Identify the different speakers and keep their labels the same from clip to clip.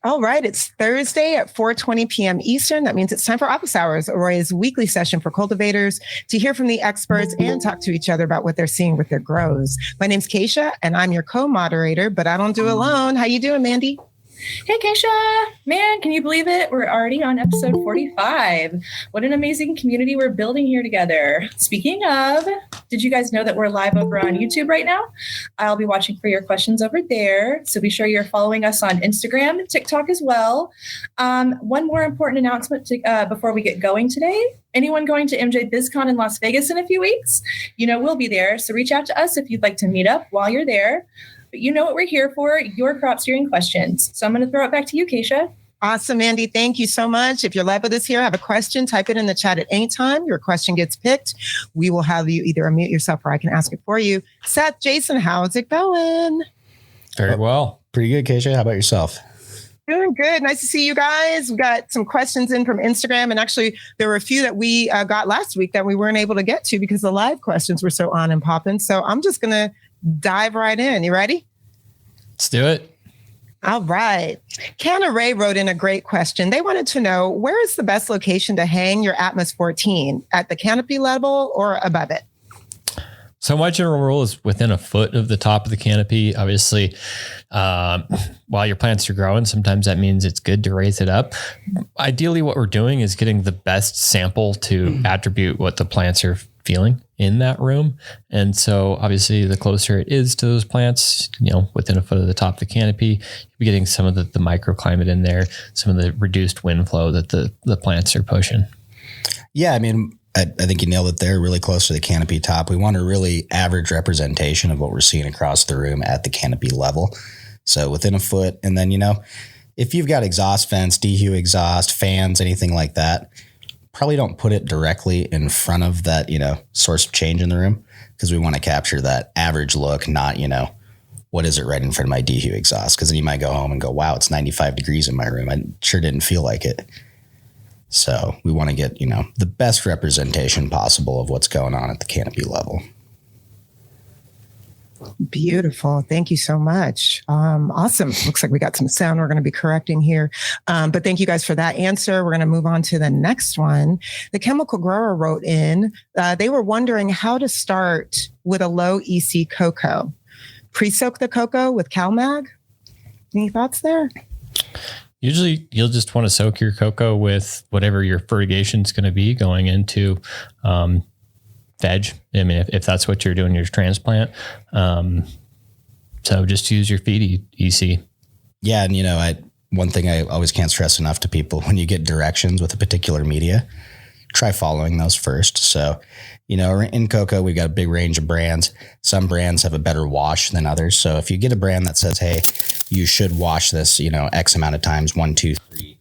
Speaker 1: All right, it's Thursday at 4:20 p.m. Eastern. That means it's time for Office Hours, AROYA's weekly session for cultivators to hear from the experts and talk to each other about what they're seeing with their grows. My name's Keisha, and I'm your co-moderator, but I don't do it alone. How you doing, Mandy?
Speaker 2: Hey, Keisha. Man, can you believe it? We're already on episode 45. What an amazing community we're building here together. Speaking of, did you guys know that we're live over on YouTube right now? I'll be watching for your questions over there. So be sure you're following us on Instagram, TikTok as well. One more important announcement before we get going today. Anyone going to MJ BizCon in Las Vegas in a few weeks? You know, we'll be there. So reach out to us if you'd like to meet up while you're there. But you know what we're here for, your crop steering questions. So I'm going to throw it back to you, Keisha.
Speaker 1: Awesome, Andy. Thank you so much. If you're live with us here, have a question, type it in the chat at any time. Your question gets picked. We will have you either unmute yourself or I can ask it for you. Seth, Jason, how's it going?
Speaker 3: Very well.
Speaker 4: Pretty good, Keisha. How about yourself?
Speaker 1: Doing good. Nice to see you guys. We got some questions in from Instagram. And actually, there were a few that we got last week that we weren't able to get to because the live questions were so on and popping. So I'm just going to dive right in. You ready?
Speaker 3: Let's do it.
Speaker 1: All right. Canna Ray wrote in a great question. They wanted to know, where is the best location to hang your Atmos 14? At the canopy level or above it?
Speaker 3: So my general rule is within a foot of the top of the canopy. Obviously, while your plants are growing, sometimes that means it's good to raise it up. Ideally, what we're doing is getting the best sample to attribute what the plants are feeling in that room. And so obviously the closer it is to those plants, you know, within a foot of the top of the canopy, you'll be getting some of the microclimate in there, some of the reduced wind flow that the plants are pushing.
Speaker 4: Yeah, I mean, I think you nailed it there, really close to the canopy top. We want a really average representation of what we're seeing across the room at the canopy level. So within a foot. And then, you know, if you've got exhaust vents, dehu exhaust, fans, anything like that, probably don't put it directly in front of that, you know, source of change in the room, because we want to capture that average look, not, you know, what is it right in front of my dehu exhaust? Because then you might go home and go, wow, it's 95 degrees in my room. I sure didn't feel like it. So we want to get, you know, the best representation possible of what's going on at the canopy level.
Speaker 1: Beautiful. Thank you so much. Awesome. Looks like we got some sound we're going to be correcting here. But thank you guys for that answer. We're going to move on to the next one. The chemical grower wrote in, they were wondering how to start with a low EC cocoa. Pre-soak the cocoa with CalMag? Any thoughts there?
Speaker 3: Usually you'll just want to soak your cocoa with whatever your fertigation is going to be going into veg. I mean, if that's what you're doing, your transplant. So just use your feed EC. Yeah.
Speaker 4: And, you know, one thing I always can't stress enough to people, when you get directions with a particular media, try following those first. So, you know, in cocoa, we've got a big range of brands. Some brands have a better wash than others. So if you get a brand that says, hey, you should wash this, you know, X amount of times, 1, 2, 3,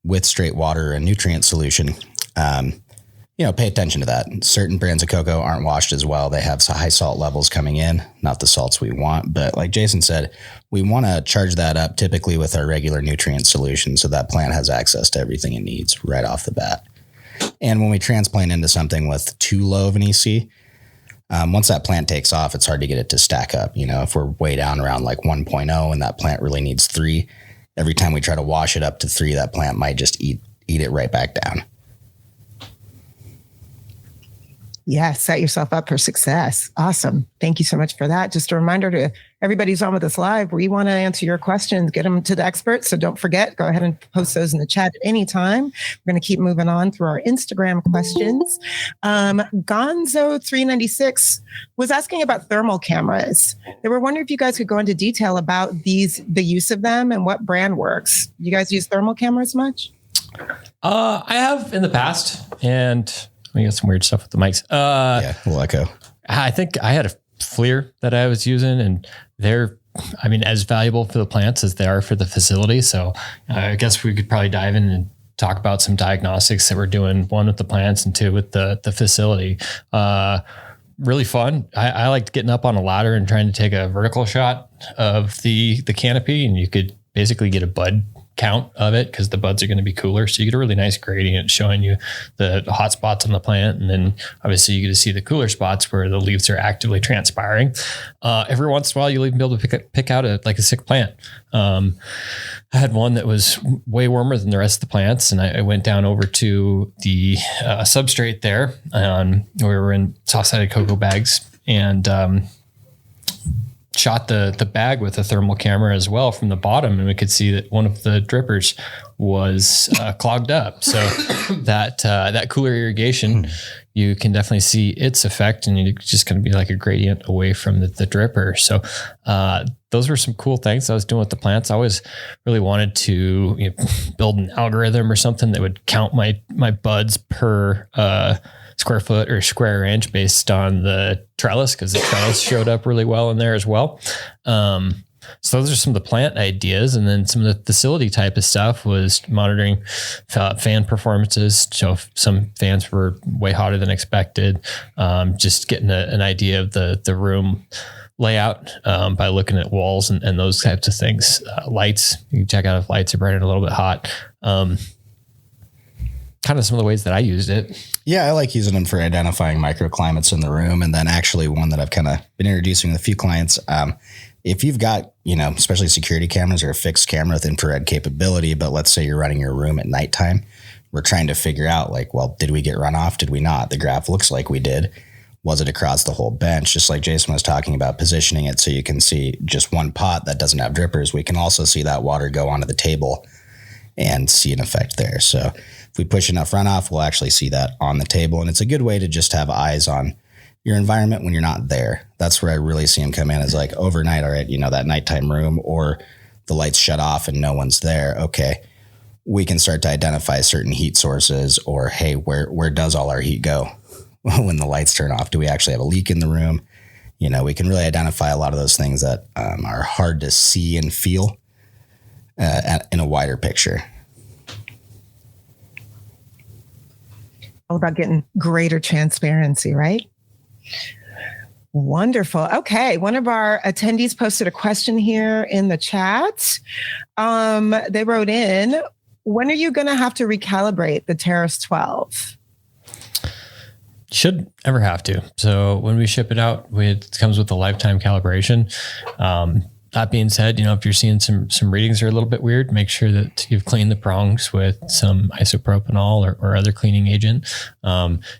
Speaker 4: with straight water and nutrient solution, you know, pay attention to that. Certain brands of cocoa aren't washed as well. They have high salt levels coming in, not the salts we want. But like Jason said, we want to charge that up typically with our regular nutrient solution so that plant has access to everything it needs right off the bat. And when we transplant into something with too low of an EC, once that plant takes off, it's hard to get it to stack up. You know, if we're way down around like 1.0 and that plant really needs 3, every time we try to wash it up to 3, that plant might just eat it right back down.
Speaker 1: Yeah, set yourself up for success. Awesome. Thank you so much for that. Just a reminder to everybody who's on with us live, we want to answer your questions, get them to the experts. So don't forget, go ahead and post those in the chat at any time. We're going to keep moving on through our Instagram questions. Gonzo396 was asking about thermal cameras. They were wondering if you guys could go into detail about the use of them and what brand works. You guys use thermal cameras much?
Speaker 3: I have in the past, and we got some weird stuff with the mics.
Speaker 4: Yeah, we'll echo.
Speaker 3: I think I had a FLIR that I was using, and they're, I mean, as valuable for the plants as they are for the facility. So I guess we could probably dive in and talk about some diagnostics that we're doing, 1 with the plants and 2 with the facility. Really fun. I liked getting up on a ladder and trying to take a vertical shot of the canopy, and you could basically get a bud count of it because the buds are going to be cooler. So you get a really nice gradient showing you the hot spots on the plant. And then obviously you get to see the cooler spots where the leaves are actively transpiring. Every once in a while, you'll even be able to pick out a sick plant. I had one that was way warmer than the rest of the plants. And I went down over to the substrate there. We were in soft-sided cocoa bags and shot the bag with a thermal camera as well from the bottom, and we could see that one of the drippers was clogged up. So that cooler irrigation, you can definitely see its effect, and it's just going to be like a gradient away from the dripper. So those were some cool things I was doing with the plants. I always really wanted to build an algorithm or something that would count my buds per square foot or square inch based on the trellis, because the trellis showed up really well in there as well. So those are some of the plant ideas. And then some of the facility type of stuff was monitoring fan performances. So if some fans were way hotter than expected, just getting an idea of the room layout by looking at walls and those types of things. Lights, you can check out if lights are burning a little bit hot. Kind of some of the ways that I used it.
Speaker 4: Yeah, I like using them for identifying microclimates in the room. And then actually one that I've kind of been introducing with a few clients, if you've got, especially security cameras or a fixed camera with infrared capability, but let's say you're running your room at nighttime, we're trying to figure out did we get runoff? Did we not? The graph looks like we did. Was it across the whole bench? Just like Jason was talking about positioning it so you can see just one pot that doesn't have drippers. We can also see that water go onto the table and see an effect there. So if we push enough runoff, we'll actually see that on the table. And it's a good way to just have eyes on your environment when you're not there. That's where I really see them come in, is like overnight. All right, that nighttime room, or the lights shut off and no one's there. Okay, we can start to identify certain heat sources, or hey, where does all our heat go when the lights turn off? Do we actually have a leak in the room? We can really identify a lot of those things that are hard to see and feel in a wider picture.
Speaker 1: All about getting greater transparency, right? Wonderful. Okay. One of our attendees posted a question here in the chat. They wrote in, when are you going to have to recalibrate the Terrace 12?
Speaker 3: Should ever have to. So when we ship it out, it comes with a lifetime calibration. That being said, if you're seeing some readings are a little bit weird, make sure that you've cleaned the prongs with some isopropanol or other cleaning agent.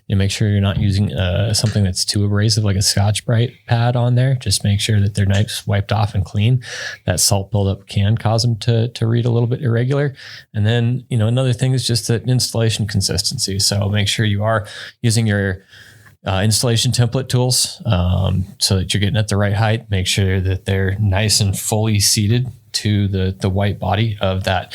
Speaker 3: Make sure you're not using something that's too abrasive, like a Scotch-Brite pad on there. Just make sure that they're nice, wiped off and clean. That salt buildup can cause them to read a little bit irregular. And then, another thing is just the installation consistency. So make sure you are using your installation template tools so that you're getting at the right height. Make sure that they're nice and fully seated to the white body of that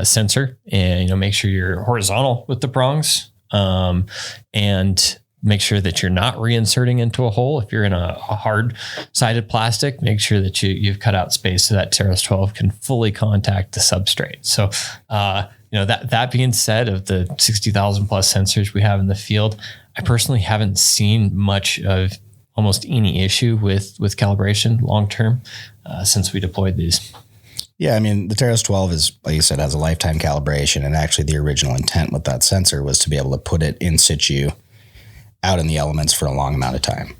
Speaker 3: sensor, and make sure you're horizontal with the prongs, and make sure that you're not reinserting into a hole. If you're in a hard sided plastic, make sure that you've cut out space so that Terrace 12 can fully contact the substrate. So that being said, of the 60,000 plus sensors we have in the field, I personally haven't seen much of almost any issue with calibration long-term since we deployed these.
Speaker 4: Yeah. The Terrace 12 is, like you said, has a lifetime calibration. And actually the original intent with that sensor was to be able to put it in situ out in the elements for a long amount of time.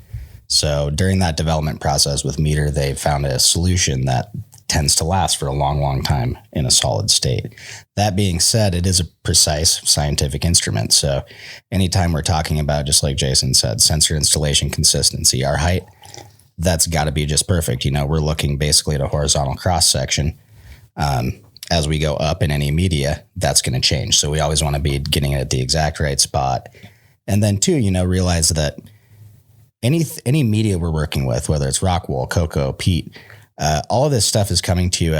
Speaker 4: So during that development process with Meter, they found a solution that tends to last for a long, long time in a solid state. That being said, it is a precise scientific instrument. So anytime we're talking about, just like Jason said, sensor installation consistency, our height, that's got to be just perfect. We're looking basically at a horizontal cross section. As we go up in any media, that's going to change. So we always want to be getting it at the exact right spot. And then two, realize that any media we're working with, whether it's rock wool, cocoa, peat, all of this stuff is coming to you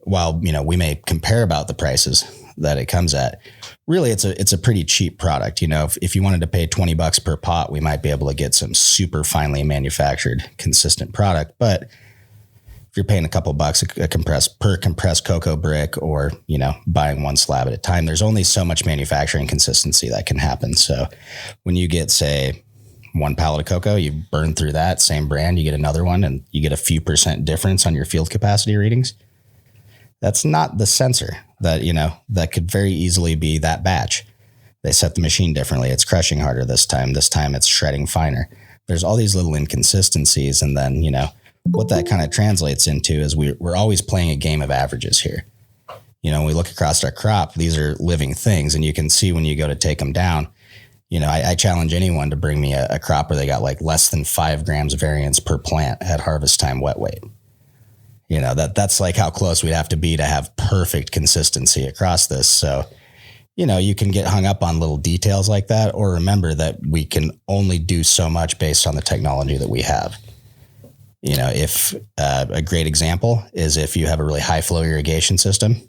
Speaker 4: while we may compare about the prices that it comes at. Really, it's a pretty cheap product. If you wanted to pay $20 per pot, we might be able to get some super finely manufactured, consistent product. But if you're paying a couple bucks per compressed cocoa brick, or buying one slab at a time, there's only so much manufacturing consistency that can happen. So when you get, say, one pallet of cocoa, you burn through that same brand, you get another one, and you get a few % difference on your field capacity readings. That's not the sensor that could very easily be that batch. They set the machine differently. It's crushing harder this time. This time it's shredding finer. There's all these little inconsistencies. And then, what that kind of translates into is we're always playing a game of averages here. When we look across our crop, these are living things, and you can see when you go to take them down. I challenge anyone to bring me a crop where they got like less than 5 grams variance per plant at harvest time wet weight. That's like how close we'd have to be to have perfect consistency across this. So, you can get hung up on little details like that, or remember that we can only do so much based on the technology that we have. If a great example is if you have a really high flow irrigation system,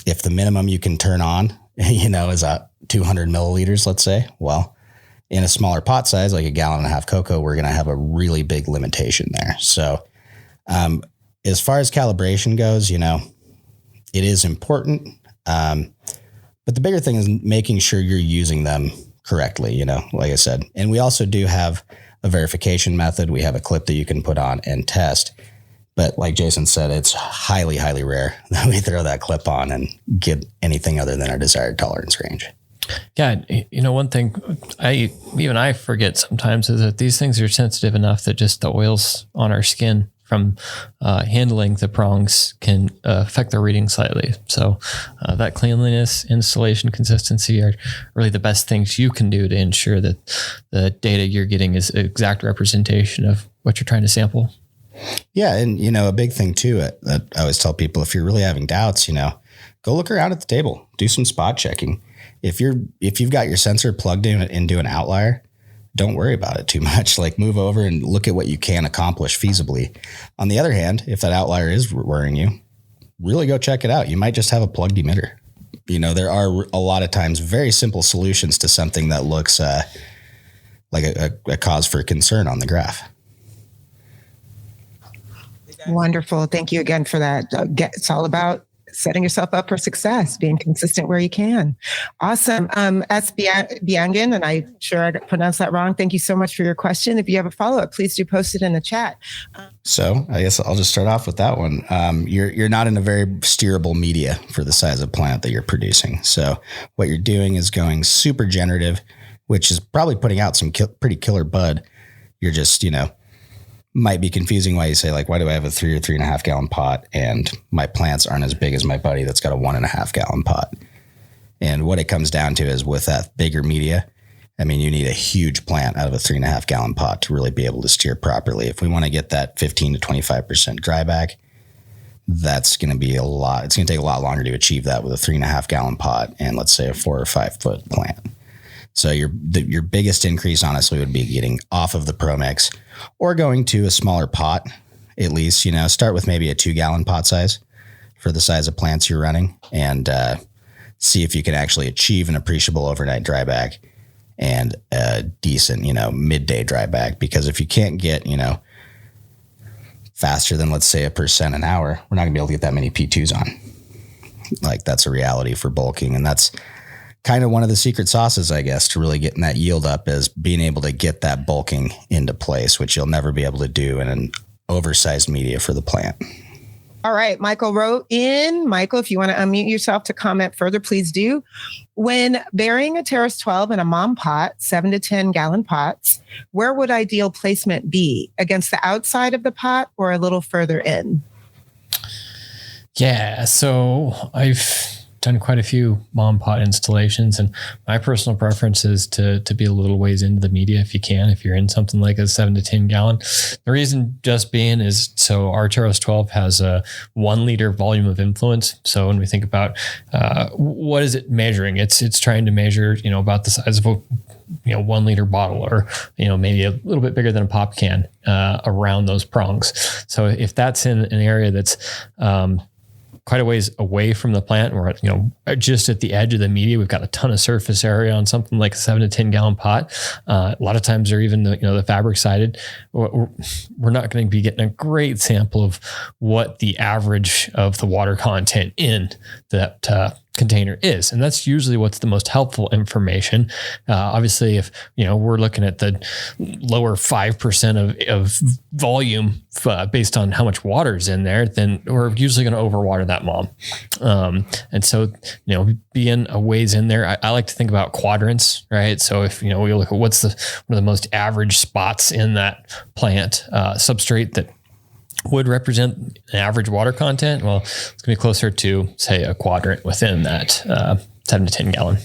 Speaker 4: if the minimum you can turn on, is 200 milliliters, let's say, well, in a smaller pot size, like 1.5 gallon cocoa, we're going to have a really big limitation there. So, as far as calibration goes, it is important. But the bigger thing is making sure you're using them correctly, like I said. And we also do have a verification method. We have a clip that you can put on and test. But like Jason said, it's highly, highly rare that we throw that clip on and get anything other than our desired tolerance range.
Speaker 3: Yeah. One thing I forget sometimes is that these things are sensitive enough that just the oils on our skin from handling the prongs can affect the reading slightly. So that cleanliness, installation, consistency are really the best things you can do to ensure that the data you're getting is an exact representation of what you're trying to sample.
Speaker 4: Yeah. And, a big thing too, that I always tell people, if you're really having doubts, go look around at the table, do some spot checking. If you've got your sensor plugged into an outlier, don't worry about it too much. Like, move over and look at what you can accomplish feasibly. On the other hand, if that outlier is worrying you, really go check it out. You might just have a plugged emitter. There are a lot of times very simple solutions to something that looks like a cause for concern on the graph.
Speaker 1: Wonderful. Thank you again for that. It's all about setting yourself up for success, being consistent where you can. Awesome. S. Biangan, and I'm sure I pronounced that wrong. Thank you so much for your question. If you have a follow-up, please do post it in the chat.
Speaker 4: So I guess I'll just start off with that one. You're not in a very steerable media for the size of plant that you're producing. So what you're doing is going super generative, which is probably putting out some pretty killer bud. You're just, might be confusing why you say, like, why do I have a 3 or 3.5 gallon pot and my plants aren't as big as my buddy that's got a 1.5 gallon pot? And what it comes down to is, with that bigger media, you need a huge plant out of a 3.5 gallon pot to really be able to steer properly. If we want to get that 15 to 25% dryback, that's going to be a lot. It's going to take a lot longer to achieve that with a 3.5 gallon pot and, let's say, a 4 or 5 foot plant. So your biggest increase, honestly, would be getting off of the Pro Mix or going to a smaller pot, at least. Start with maybe a 2 gallon pot size for the size of plants you're running, and see if you can actually achieve an appreciable overnight dryback and a decent, midday dryback. Because if you can't get, faster than, let's say, 1% an hour, we're not gonna be able to get that many P2s on. Like, that's a reality for bulking, and that's kind of one of the secret sauces, I guess, to really getting that yield up, is being able to get that bulking into place, which you'll never be able to do in an oversized media for the plant.
Speaker 1: All right. Michael wrote in. Michael, if you want to unmute yourself to comment further, please do. When burying a Terrace 12 in a mom pot, 7 to 10 gallon pots, where would ideal placement be? Against the outside of the pot or a little further in?
Speaker 3: Yeah. So I've done quite a few mom pot installations, and my personal preference is to be a little ways into the media if you can, if you're in something like a 7 to 10 gallon. The reason just being is, so our Terrace 12 has a 1 liter volume of influence. So when we think about what is it measuring, it's trying to measure, about the size of a 1 liter bottle, or maybe a little bit bigger than a pop can around those prongs. So if that's in an area that's quite a ways away from the plant, or just at the edge of the media, we've got a ton of surface area on something like a 7 to 10 gallon pot. A lot of times they're even the fabric sided. We're not going to be getting a great sample of what the average of the water content in that container is. And that's usually what's the most helpful information. Obviously, if, we're looking at the lower 5% of volume based on how much water is in there, then we're usually going to overwater that mom. And so, being a ways in there, I like to think about quadrants, right? So if, we look at what's one of the most average spots in that plant substrate that would represent an average water content, well, it's going to be closer to, say, a quadrant within that 7 to 10 gallon.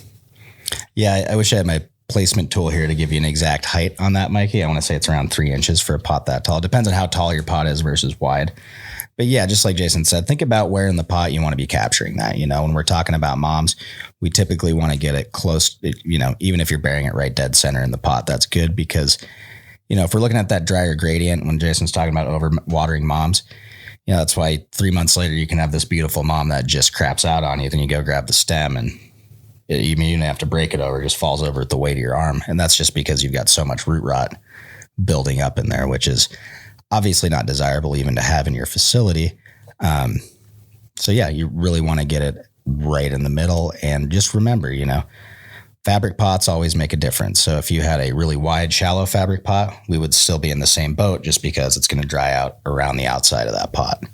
Speaker 4: Yeah, I wish I had my placement tool here to give you an exact height on that, Mikey. I want to say it's around 3 inches for a pot that tall. It depends on how tall your pot is versus wide. But yeah, just like Jason said, think about where in the pot you want to be capturing that. When we're talking about moms, we typically want to get it close, even if you're bearing it right dead center in the pot, that's good because if we're looking at that drier gradient, when Jason's talking about over watering moms, that's why 3 months later, you can have this beautiful mom that just craps out on you. Then you go grab the stem and you don't have to break it over. It just falls over at the weight of your arm. And that's just because you've got so much root rot building up in there, which is obviously not desirable even to have in your facility. So yeah, you really want to get it right in the middle. And just remember, fabric pots always make a difference. So if you had a really wide, shallow fabric pot, we would still be in the same boat just because it's going to dry out around the outside of that pot.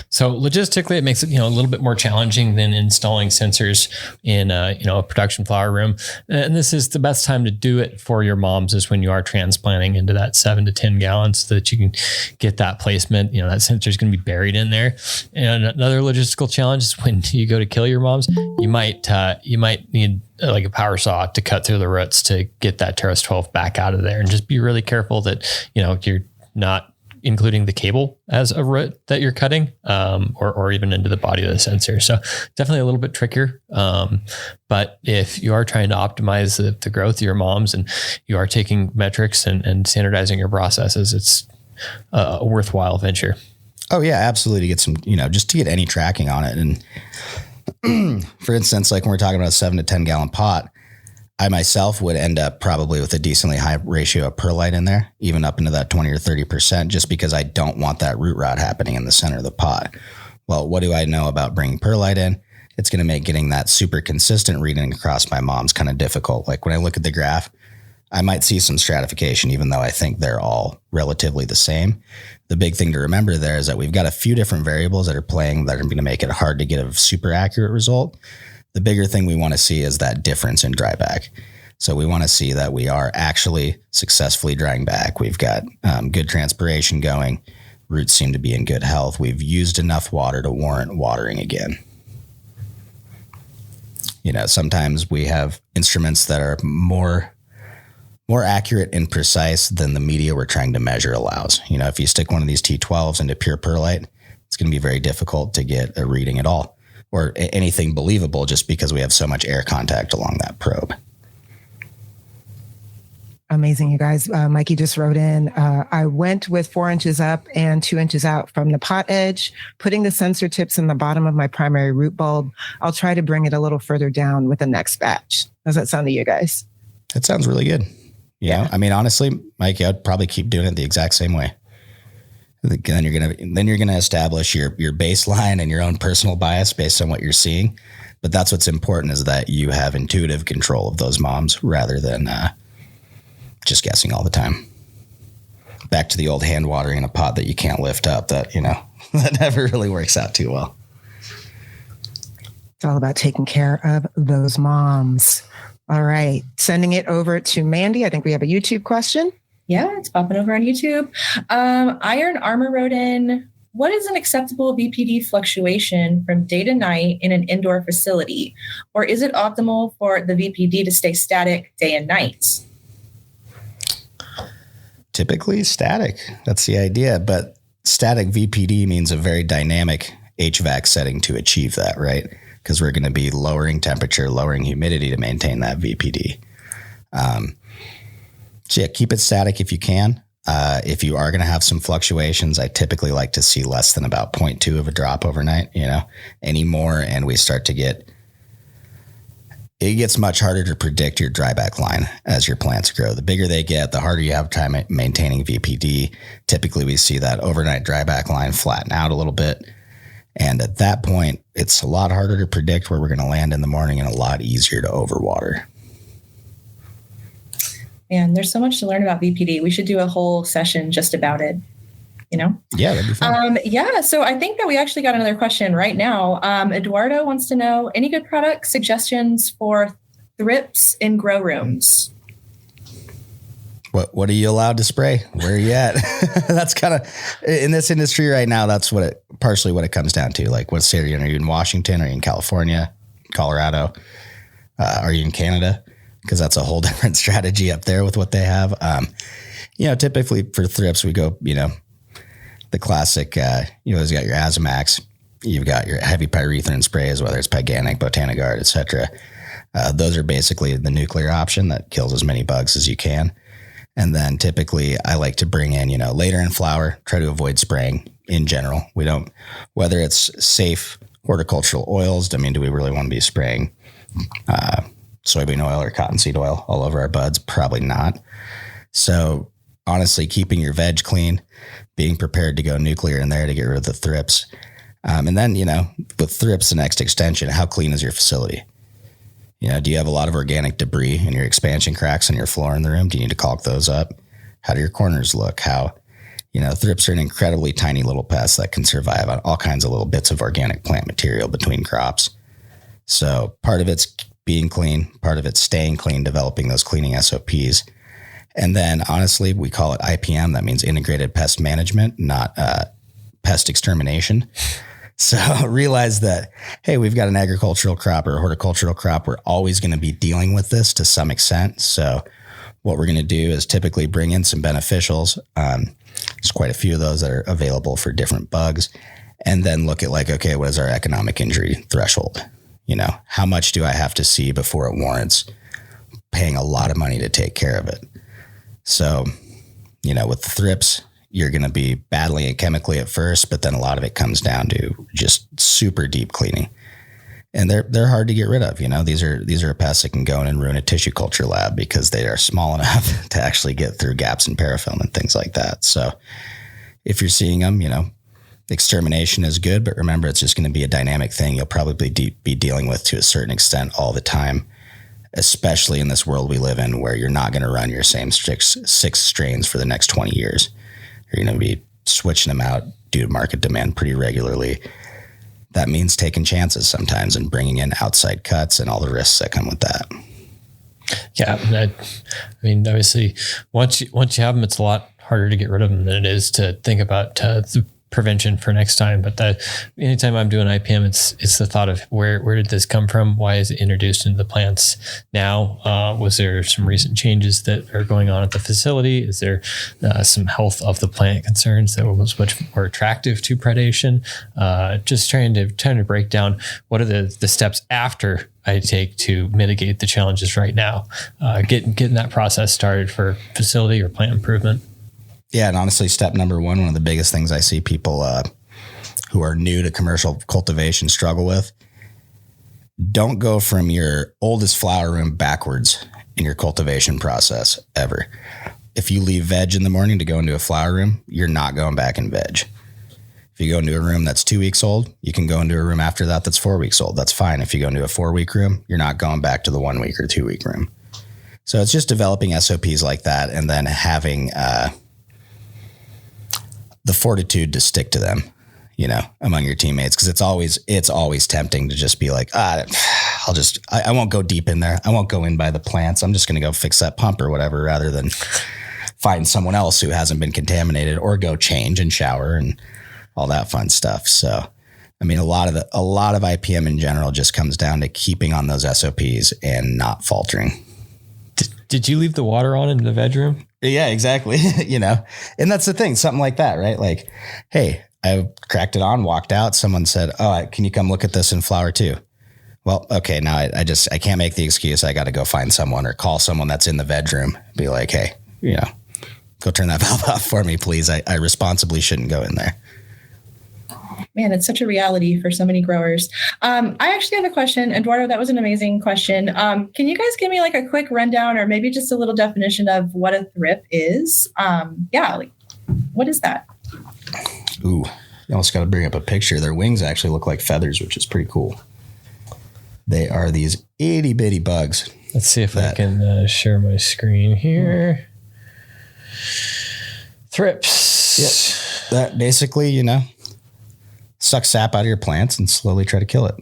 Speaker 3: So logistically, it makes it, a little bit more challenging than installing sensors in a production flower room. And this is the best time to do it for your moms is when you are transplanting into that 7 to 10 gallons so that you can get that placement. That sensor is going to be buried in there. And another logistical challenge is when you go to kill your moms, you might need like a power saw to cut through the roots to get that TEROS 12 back out of there, and just be really careful that, you're not including the cable as a root that you're cutting, or even into the body of the sensor. So definitely a little bit trickier. But if you are trying to optimize the growth of your moms and you are taking metrics and standardizing your processes, it's a worthwhile venture.
Speaker 4: Oh yeah, absolutely. To get some, just to get any tracking on it. And for instance, like when we're talking about a 7 to 10 gallon pot, I myself would end up probably with a decently high ratio of perlite in there, even up into that 20 or 30%, just because I don't want that root rot happening in the center of the pot. Well, what do I know about bringing perlite in? It's going to make getting that super consistent reading across my mom's kind of difficult. Like when I look at the graph, I might see some stratification, even though I think they're all relatively the same. The big thing to remember there is that we've got a few different variables that are playing that are going to make it hard to get a super accurate result. The bigger thing we want to see is that difference in dryback. So we want to see that we are actually successfully drying back. We've got good transpiration going. Roots seem to be in good health. We've used enough water to warrant watering again. Sometimes we have instruments that are more accurate and precise than the media we're trying to measure allows. If you stick one of these T12s into pure perlite, it's going to be very difficult to get a reading at all, or anything believable, just because we have so much air contact along that probe.
Speaker 1: Amazing, you guys. Mikey just wrote in, I went with 4 inches up and 2 inches out from the pot edge, putting the sensor tips in the bottom of my primary root bulb. I'll try to bring it a little further down with the next batch. Does that sound to you guys?
Speaker 4: That sounds really good. Yeah. I mean, honestly, Mikey, I'd probably keep doing it the exact same way. Then you're gonna establish your baseline and your own personal bias based on what you're seeing. But that's what's important, is that you have intuitive control of those moms rather than just guessing all the time. Back to the old hand watering in a pot that you can't lift up. That that never really works out too well.
Speaker 1: It's all about taking care of those moms. All right, sending it over to Mandy. I think we have a YouTube question.
Speaker 2: Yeah, it's popping over on YouTube. Iron Armor wrote in, what is an acceptable VPD fluctuation from day to night in an indoor facility? Or is it optimal for the VPD to stay static day and night?
Speaker 4: Typically static. That's the idea. But static VPD means a very dynamic HVAC setting to achieve that, right? Because we're going to be lowering temperature, lowering humidity to maintain that VPD. So yeah, keep it static if you can. If you are going to have some fluctuations, I typically like to see less than about 0.2 of a drop overnight, any more. And we start to it gets much harder to predict your dryback line as your plants grow. The bigger they get, the harder you have time maintaining VPD. Typically we see that overnight dryback line flatten out a little bit. And at that point, it's a lot harder to predict where we're going to land in the morning and a lot easier to overwater.
Speaker 2: And there's so much to learn about VPD. We should do a whole session just about it.
Speaker 4: Yeah, that'd be fun.
Speaker 2: So I think that we actually got another question right now. Eduardo wants to know, any good product suggestions for thrips in grow rooms?
Speaker 4: What are you allowed to spray? Where are you at? That's kind of, in this industry right now, that's partially what it comes down to. Like, what state are you in? Are you in Washington? Are you in California, Colorado? Are you in Canada? Because that's a whole different strategy up there with what they have. Typically for thrips, we go, the classic, you've got your Azomax, you've got your heavy pyrethrin sprays, whether it's Paganic, Botanigard, etc. Those are basically the nuclear option that kills as many bugs as you can. And then typically I like to bring in, later in flower, try to avoid spraying in general. We don't, whether it's safe horticultural oils, do we really want to be spraying soybean oil or cottonseed oil all over our buds? Probably not. So honestly, keeping your veg clean, being prepared to go nuclear in there to get rid of the thrips. And then, with thrips, the next extension, how clean is your facility? Do you have a lot of organic debris in your expansion cracks in your floor in the room? Do you need to caulk those up? How do your corners look? Thrips are an incredibly tiny little pest that can survive on all kinds of little bits of organic plant material between crops. So part of it's being clean, part of it's staying clean, developing those cleaning SOPs. And then honestly, we call it IPM. That means integrated pest management, not pest extermination. So realize that, hey, we've got an agricultural crop or a horticultural crop. We're always going to be dealing with this to some extent. So what we're going to do is typically bring in some beneficials. There's quite a few of those that are available for different bugs. And then look at okay, what is our economic injury threshold? How much do I have to see before it warrants paying a lot of money to take care of it? So, with the thrips, you're going to be battling it chemically at first, but then a lot of it comes down to just super deep cleaning. And they're hard to get rid of. These are pests that can go in and ruin a tissue culture lab because they are small enough to actually get through gaps in parafilm and things like that. So if you're seeing them, extermination is good, but remember, it's just going to be a dynamic thing you'll probably be dealing with to a certain extent all the time, especially in this world we live in where you're not going to run your same six strains for the next 20 years. You're going to be switching them out due to market demand pretty regularly. That means taking chances sometimes and bringing in outside cuts and all the risks that come with that.
Speaker 3: Yeah. Obviously, once you have them, it's a lot harder to get rid of them than it is to think about the prevention for next time. But anytime I'm doing IPM, it's the thought of where did this come from? Why is it introduced into the plants now? Was there some recent changes that are going on at the facility? Is there some health of the plant concerns that was much more attractive to predation? Just trying to break down what are the steps after I take to mitigate the challenges right now, getting that process started for facility or plant improvement.
Speaker 4: Yeah, and honestly, step number one of the biggest things I see people who are new to commercial cultivation struggle with, don't go from your oldest flower room backwards in your cultivation process ever. If you leave veg in the morning to go into a flower room, you're not going back in veg. If you go into a room that's 2 weeks old, you can go into a room after that that's 4 weeks old. That's fine. If you go into a 4-week room, you're not going back to the 1 week or 2 week room. So it's just developing SOPs like that and then having the fortitude to stick to them, among your teammates. Cause it's always tempting to just be like, I won't go deep in there. I won't go in by the plants. I'm just going to go fix that pump or whatever, rather than find someone else who hasn't been contaminated or go change and shower and all that fun stuff. So, a lot of IPM in general just comes down to keeping on those SOPs and not faltering.
Speaker 3: Did you leave the water on in the veg room?
Speaker 4: Yeah, exactly. And that's the thing, something like that, right? Like, hey, I cracked it on, walked out. Someone said, oh, can you come look at this in flower too? Well, okay. Now I can't make the excuse. I got to go find someone or call someone that's in the veg room. Be like, hey, go turn that valve off for me, please. I responsibly shouldn't go in there.
Speaker 2: Man, it's such a reality for so many growers. I actually have a question. Eduardo, that was an amazing question. Can you guys give me a quick rundown or maybe just a little definition of what a thrip is? What is that?
Speaker 4: Ooh, You almost got to bring up a picture. Their wings actually look like feathers, which is pretty cool. They are these itty bitty bugs.
Speaker 3: Let's see if I can share my screen here. Thrips.
Speaker 4: Yep. That basically, suck sap out of your plants and slowly try to kill it.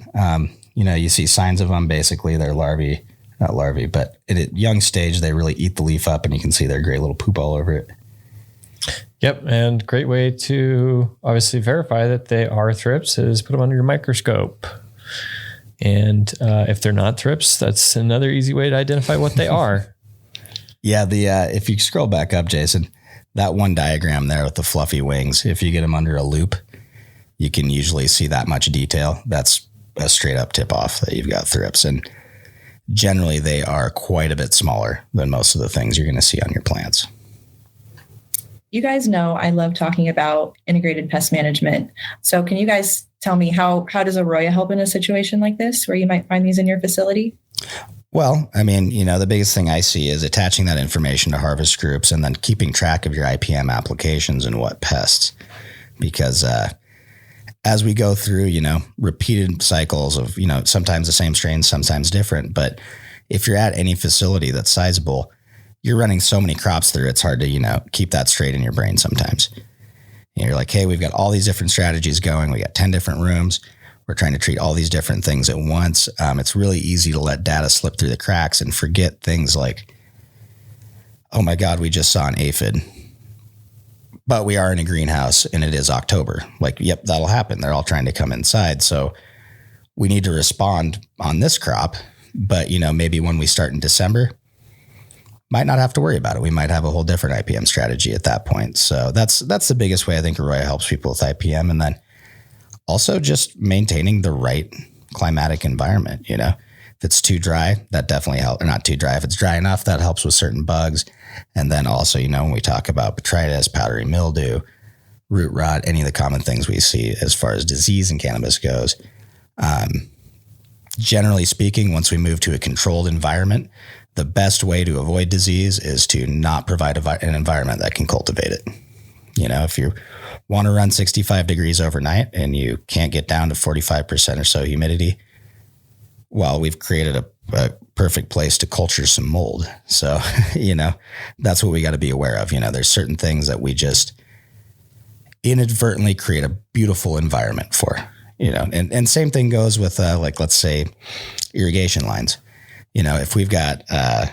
Speaker 4: You see signs of them. Basically, they're not larvae, but at a young stage, they really eat the leaf up, and you can see their great little poop all over it.
Speaker 3: Yep. And great way to obviously verify that they are thrips is put them under your microscope. And if they're not thrips, that's another easy way to identify what they are.
Speaker 4: Yeah. If you scroll back up, Jason, that one diagram there with the fluffy wings, if you get them under a loop, you can usually see that much detail. That's a straight up tip off that you've got thrips. And generally they are quite a bit smaller than most of the things you're going to see on your plants.
Speaker 2: You guys know I love talking about integrated pest management. So can you guys tell me how does AROYA help in a situation like this where you might find these in your facility?
Speaker 4: Well, the biggest thing I see is attaching that information to harvest groups and then keeping track of your IPM applications and what pests. Because as we go through, repeated cycles of, sometimes the same strains, sometimes different. But if you're at any facility that's sizable, you're running so many crops through, it's hard to, keep that straight in your brain sometimes. And you're like, hey, we've got all these different strategies going. We got 10 different rooms. We're trying to treat all these different things at once. It's really easy to let data slip through the cracks and forget things like, oh my God, we just saw an aphid, but we are in a greenhouse and it is October. Like, yep, that'll happen. They're all trying to come inside. So we need to respond on this crop, but maybe when we start in December, might not have to worry about it. We might have a whole different IPM strategy at that point. So that's the biggest way I think AROYA helps people with IPM. And then also just maintaining the right climatic environment. If it's too dry, that definitely helps. Or not too dry. If it's dry enough, that helps with certain bugs. And then also, when we talk about botrytis, powdery mildew, root rot, any of the common things we see as far as disease in cannabis goes. Generally speaking, once we move to a controlled environment, the best way to avoid disease is to not provide an environment that can cultivate it. If you want to run 65 degrees overnight and you can't get down to 45% or so humidity, well, we've created a perfect place to culture some mold. So, that's what we got to be aware of. There's certain things that we just inadvertently create a beautiful environment for, and same thing goes with let's say irrigation lines. If we've got a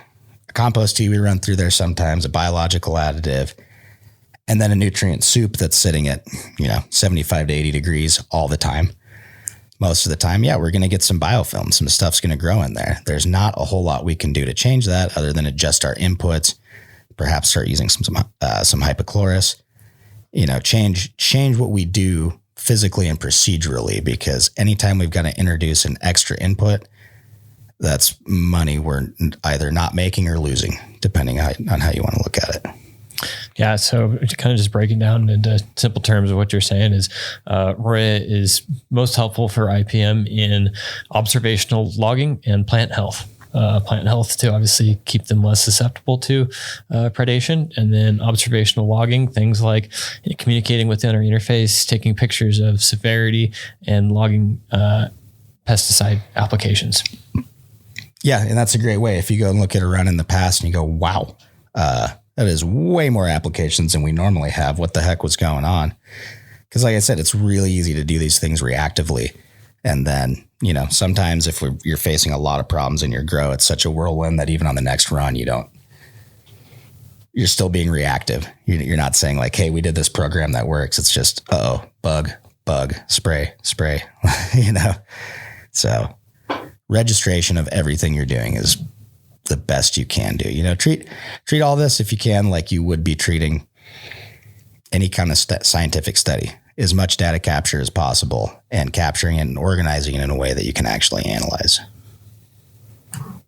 Speaker 4: compost tea we run through there sometimes, a biological additive, and then a nutrient soup that's sitting at, 75 to 80 degrees all the time. Most of the time, we're going to get some biofilm. Some stuff's going to grow in there. There's not a whole lot we can do to change that other than adjust our inputs, perhaps start using some hypochlorous, change what we do physically and procedurally, because anytime we've got to introduce an extra input, that's money we're either not making or losing, depending on how you want to look at it.
Speaker 3: Yeah. So kind of just breaking down into simple terms of what you're saying is AROYA is most helpful for IPM in observational logging and plant health. Plant health to obviously keep them less susceptible to predation, and then observational logging, things like communicating within our interface, taking pictures of severity, and logging pesticide applications.
Speaker 4: Yeah, and that's a great way. If you go and look at a run in the past and you go, wow, that is way more applications than we normally have. What the heck was going on? Because like I said, it's really easy to do these things reactively. And then, sometimes if you're facing a lot of problems in your grow, it's such a whirlwind that even on the next run, you're still being reactive. You're not saying like, hey, we did this program that works. It's just, bug, spray. So registration of everything you're doing is the best you can do. Treat all this, if you can, like you would be treating any kind of scientific study. As much data capture as possible and capturing it and organizing it in a way that you can actually analyze.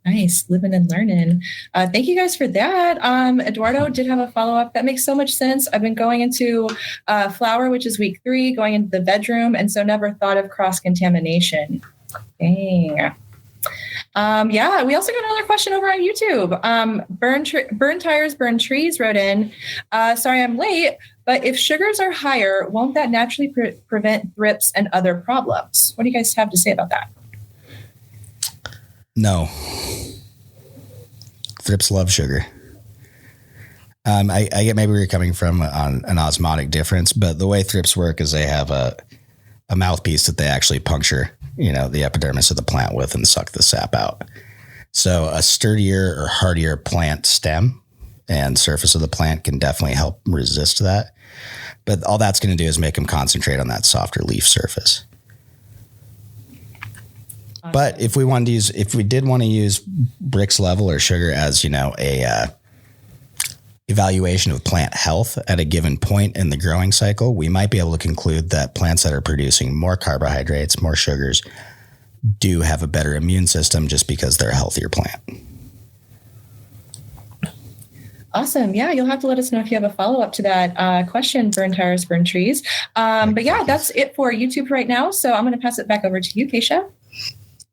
Speaker 2: Nice. Living and learning. Thank you guys for that. Eduardo did have a follow-up. That makes so much sense. I've been going into flower, which is week 3, going into the bedroom, and so never thought of cross-contamination. Dang. We also got another question over on YouTube. Burn tires, burn trees wrote in. Sorry I'm late, But if sugars are higher, won't that naturally prevent thrips and other problems? What do you guys have to say about that?
Speaker 4: No. Thrips love sugar. I get maybe we're coming from on an osmotic difference, but the way thrips work is they have a mouthpiece that they actually puncture, the epidermis of the plant with and suck the sap out. So a sturdier or hardier plant stem and surface of the plant can definitely help resist that. But all that's going to do is make them concentrate on that softer leaf surface. Awesome. But if we did want to use Brix level or sugar as, a evaluation of plant health at a given point in the growing cycle, we might be able to conclude that plants that are producing more carbohydrates, more sugars, do have a better immune system just because they're a healthier plant.
Speaker 2: Awesome. Yeah, you'll have to let us know if you have a follow-up to that question, Burn Tires, Burn Trees. But yeah, that's it for YouTube right now. So I'm going to pass it back over to you, Keisha.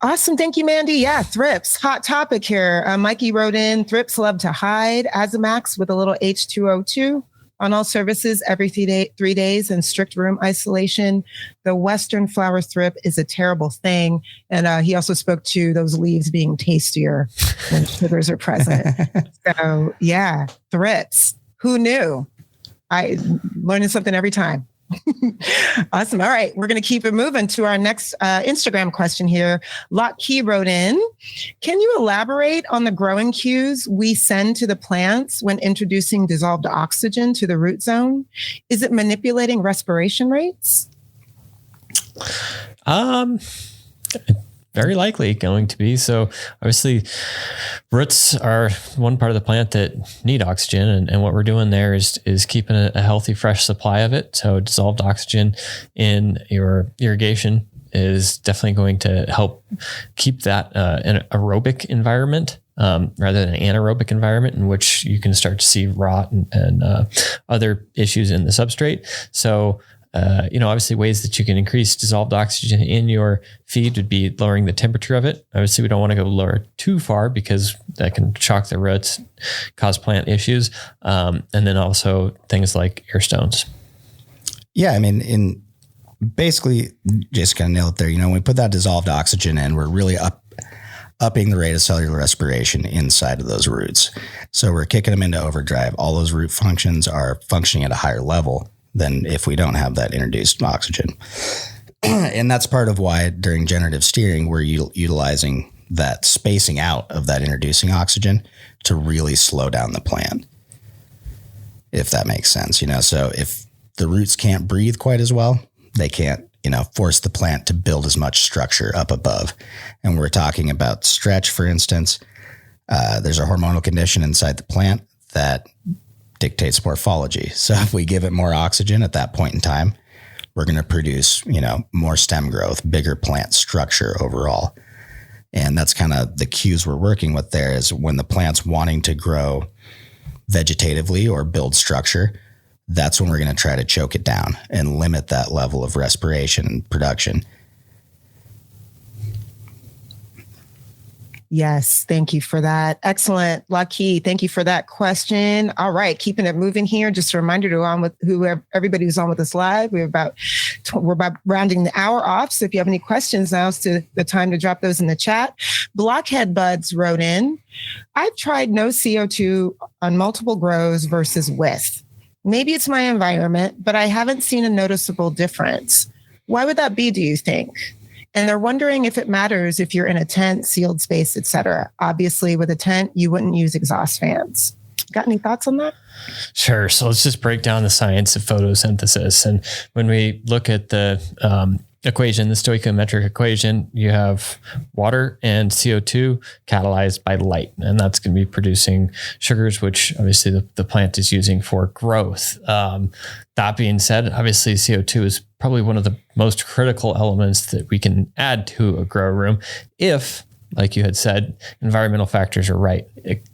Speaker 1: Awesome. Thank you, Mandy. Yeah, thrips, hot topic here. Mikey wrote in, thrips love to hide, Azamax with a little H2O2 on all surfaces every 3 days and strict room isolation. The Western flower thrip is a terrible thing. And he also spoke to those leaves being tastier when sugars are present. So yeah, thrips. Who knew? I learning something every time. Awesome. All right. We're going to keep it moving to our next Instagram question here. Lot Key wrote in, can you elaborate on the growing cues we send to the plants when introducing dissolved oxygen to the root zone? Is it manipulating respiration rates?
Speaker 3: Very likely going to be. So obviously roots are one part of the plant that need oxygen. And what we're doing there is keeping a healthy, fresh supply of it. So dissolved oxygen in your irrigation is definitely going to help keep that in an aerobic environment rather than an anaerobic environment in which you can start to see rot and other issues in the substrate. So obviously ways that you can increase dissolved oxygen in your feed would be lowering the temperature of it. Obviously, we don't want to go lower too far because that can shock the roots, cause plant issues. And then also things like air stones.
Speaker 4: Yeah. I mean, basically, Jason kind of nailed it there. When we put that dissolved oxygen in, we're really upping the rate of cellular respiration inside of those roots. So we're kicking them into overdrive. All those root functions are functioning at a higher level than if we don't have that introduced oxygen. And that's part of why during generative steering, we're utilizing that spacing out of that introducing oxygen to really slow down the plant, if that makes sense. So if the roots can't breathe quite as well, they can't, force the plant to build as much structure up above. And we're talking about stretch, for instance. There's a hormonal condition inside the plant that dictates morphology. So if we give it more oxygen at that point in time, we're going to produce, more stem growth, bigger plant structure overall. And that's kind of the cues we're working with there is when the plant's wanting to grow vegetatively or build structure, that's when we're going to try to choke it down and limit that level of respiration and production.
Speaker 1: Yes, thank you for that. Excellent, Lucky. Thank you for that question. All right, keeping it moving here. Just a reminder to on with whoever everybody who's on with us live. We're about rounding the hour off. So if you have any questions, now's the time to drop those in the chat. Blockhead Buds wrote in, I've tried no CO2 on multiple grows versus with. Maybe it's my environment, but I haven't seen a noticeable difference. Why would that be, do you think? And they're wondering if it matters if you're in a tent, sealed space, etc. Obviously, with a tent, you wouldn't use exhaust fans. Got any thoughts on that?
Speaker 3: Sure. So let's just break down the science of photosynthesis. And when we look at the equation, the stoichiometric equation, you have water and CO2 catalyzed by light, and that's going to be producing sugars, which obviously the plant is using for growth. That being said, obviously CO2 is probably one of the most critical elements that we can add to a grow room if, like you had said, environmental factors are right,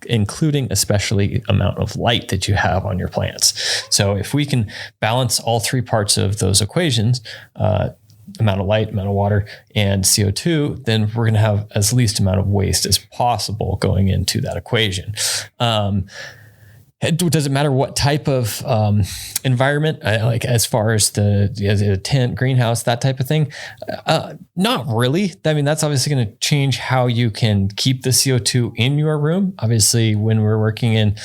Speaker 3: including especially amount of light that you have on your plants. So if we can balance all three parts of those equations, amount of light, amount of water, and CO2, then we're going to have as least amount of waste as possible going into that equation. does it matter what type of environment, like as far as the tent, greenhouse, that type of thing? Not really. I mean, that's obviously going to change how you can keep the CO2 in your room. Obviously, when we're working in